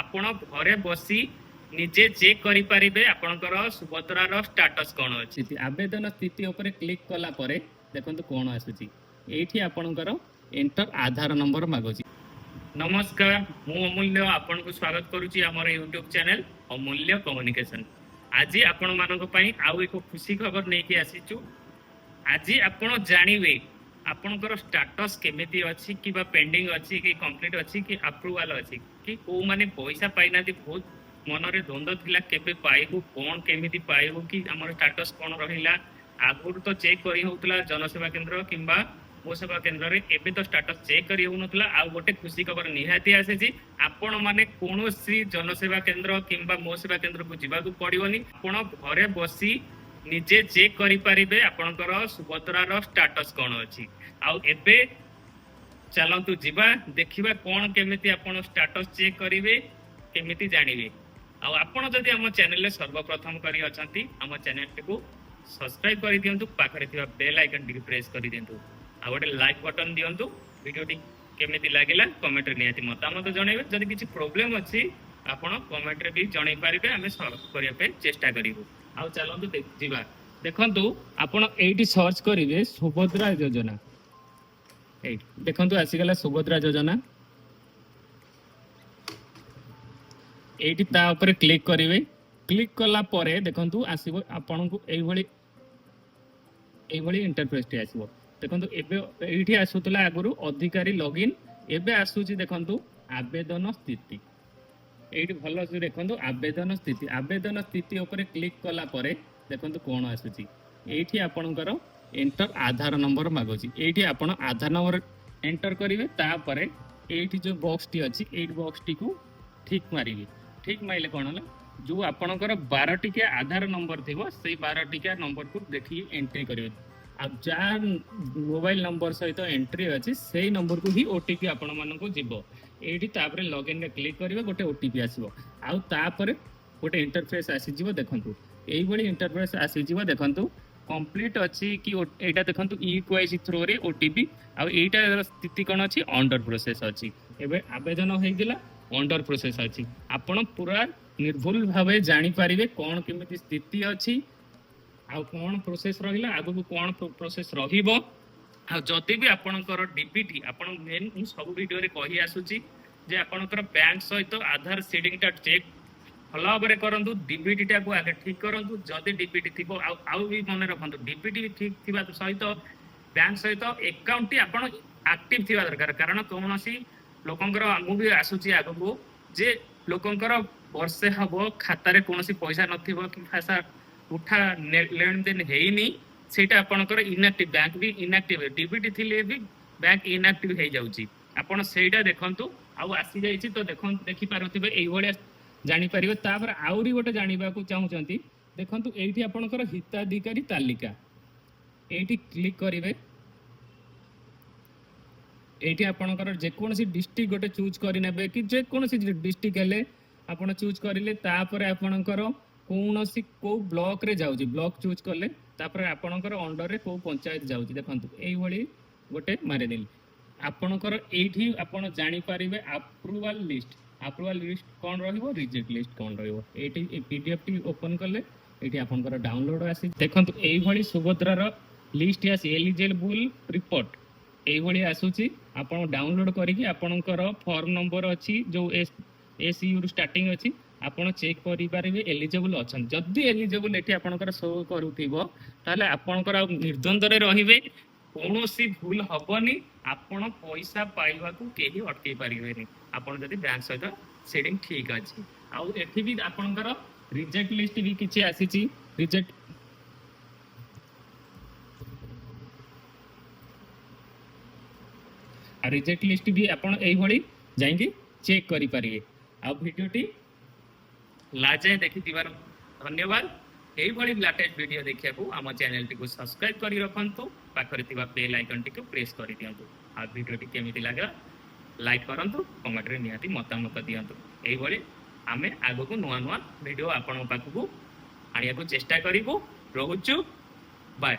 आपण घरे बसी निजे चेक करि परिबे आपनकर सुभद्रार स्टेटस कोन अछि। आवेदन स्थिति ऊपर क्लिक कला परे देखंतु कोन आसुची एठी आपनकर एंटर आधार नंबर मागुची। नमस्कार, मु अमूल्य आपन को स्वागत करूची हमर यूट्यूब चैनल अमूल्य कम्युनिकेशन। आज आपण मानक पई आउ एक खुशी खबर नै कि आसीचू। आज आपण जानिबे आपनकर स्टेटस केमिति अछि कि बा पेंडिंग अछि कि कंप्लीट अछि कि अप्रूवल अछि कि को माने पैसा पाइना दि बहुत मनरे द्वंद्व थिला केबे पाइबु कोन केमिति पाइबु कि हमर स्टेटस कोन रहिला। आगुर तो चेक करि होतला जनसेवा केंद्र किंबा मो सेवा केंद्र रे एबे तो स्टेटस चेक करि होनतला। आ गोटे खुशी खबर निहाती आसे जी आपण माने कोनोसी जनसेवा केंद्र किंबा मो सेवा केंद्र को जिबाकू पड़िबोनी। आपण घरे बसी निजे चेक करि परिबे आपनकर सुभद्रार स्टेटस कोन अछि। आउ एबे चलंतु जिबा देखिबा कोन केमिति आपण स्टेटस चेक करिवे केमिति जानिबे। आउ आपण जदि हम चैनल रे सर्वप्रथम करी अछंती हम चैनल को सब्सक्राइब करि दियंतु, पाखरे थिबा बेल आइकन टिक प्रेस करि दियंतु, आ गोटे लाइक बटन दियंतु। वीडियो टी केमिति लागिला कमेंट रे निहाती मतामत जणाइबे। जदि किछि प्रॉब्लम अछि आपण कमेंट रे भी जणाइ पारिबे, हमें सॉल्व करिया पे चेष्टा करिवु। आउ चलंतु जिबा देखंतु आपण एठी सर्च करिवे सुभद्रा योजना। एठी देखंतु आसीगला सुभद्रा योजना। एठी ता ऊपर क्लिक करिवे। क्लिक कला परे देखंतु आसीबो आपनकु एइभଳି इंटरफेस टी आसीबो। देखंतु एबे एठी आसुतला आगुरु अधिकारी लॉगिन, एबे आसुची देखंतु आवेदन स्थिति। एठी भलो से देखंतु आवेदन स्थिति। आवेदन स्थिति ऊपर क्लिक कला परे देखंतु कोन आसुची एठी आपनकर एंटर आधार नंबर मागुची। एठी आपण आधार नंबर एंटर करिवे, ता परे एठी जो बॉक्स टी अछि एठी बॉक्स टी को ठीक मारिवे। ठीक माइले कोन होला जो आपनकर 12 टिकिया आधार नंबर थिबो सेई 12 टिकिया नंबर को देखि एंट्री करिवे। आ जा मोबाइल नंबर सहित एंट्री अछि सेई नंबर को ही ओटीपी आपण मानन को जिवो। एठी तापरे लॉगिन रे क्लिक करिवे, गोटे ओटीपी आसीबो। आ तापरे गोटे इंटरफेस आसी जिवो। देखंतु एई भली इंटरफेस आसी जिवो। देखंतु कंप्लीट अछि कि एटा देखंतु ई क्वाइसी थ्रो रे ओटीपी। आ एटा स्थिति कोन अछि अंडर प्रोसेस अछि। एबे आवेदन होई गेला अंडर प्रोसेस अछि। आपण पूरा निर्भुल भावे जानि पारिबे कोन केमिति स्थिति अछि आ कोन प्रोसेस रहिला आगु कोन प्रोसेस रहिबो। आ जति भी आपनकर डीपीटी आपण मेन सब वीडियो रे कहि आसुची जे आपनकर बैंक सहित आधार सीडिंग टा चेक भल भाव करंतु। डीपीटी टा को आगे ठीक करंतु। जदि डीपीटी थिबो आउ भी मन रखंतु डीपीटी ठीक थिबा सहित बैंक सहित अकाउंट टी आपण एक्टिव थिबा दरकार। कारण कोनोसी लोकंकर मु भी आसुची आगु जे लोकंकर वर्षे हबो खाता रे कोनोसी पैसा नथिबो कि पैसा उठा लेन देन हेइनी, सेटा आपनकर इनएक्टिव बैंक भी इनएक्टिव डीबीटी थिले भी बैंक इनएक्टिव हे जाउची। आपण सेटा देखंतु आउ आसी जाईची तो देखि पारथिबे एई भलिया जानि परिबे। तापर आउरी गोटे जानिबा को चाहुचंती देखंतु एठी आपनकर हिताधिकारी तालिका। एठी क्लिक करिवे। एठी आपनकर जे कोनोसी डिस्ट्रिक्ट गोटे चूज करि नेबे कि जे कोनोसी डिस्ट्रिक्ट हेले आपण चूज करिले। तापर आपनकर कोनोसी को ब्लॉक रे जाउची, ब्लॉक चूज करले तापर आपनकर अंडर रे को पंचायत जाउची। देखंतु एई भली गोटे मारि देली। आपनकर एठी आपण जानि पारिबे अप्रूवल लिस्ट। अप्रूवल लिस्ट कोन रहिबो, रिजेक्ट लिस्ट कोन रहिबो। एठी पीडीएफ टी ओपन करले एठी आपनकर डाउनलोड आसी। देखंतु एई भली सुभद्रार लिस्ट आसी एलिजिबल रिपोर्ट एई भली आसुची। आपण डाउनलोड करिकि आपनकर फॉर्म नंबर अछि जो एसयू स्टार्टिंग अछि आपण चेक करि पारिबे एलिजिबल अछन। जदि एलिजिबल एठी आपनकर शो करूथिबो ताले आपनकर निर्द्वंद रे रहिबे, कोनोसी भूल हबनी, आपण पैसा पाइबा को केही अटकै पारिबेनी आपण जदि बैंक सहित सेटिंग ठीक अछि। आउ एठी भी आपनकर रिजेक्ट लिस्ट भी किछि आसीची। रिजेक्ट लिस्ट भी आपण एई भली जाइंकी चेक करि पारिबे। आ वीडियो टी लाजे देखि दिवार धन्यवाद। एई भली लेटेस्ट वीडियो देखिया को हम चैनल टी को सब्सक्राइब करि रखंतु, पाखरे थिबा बेल आइकन टी को प्रेस करि दियंतु। आ वीडियो टी केमिति लागला लाइक करंतु, कमेंट रे निहाती मतामत दियंतु। एई भली आमे आगो को नुवा नुवा वीडियो आपण पाखु आनिया को चेष्टा करिवो। रहउछु, बाय।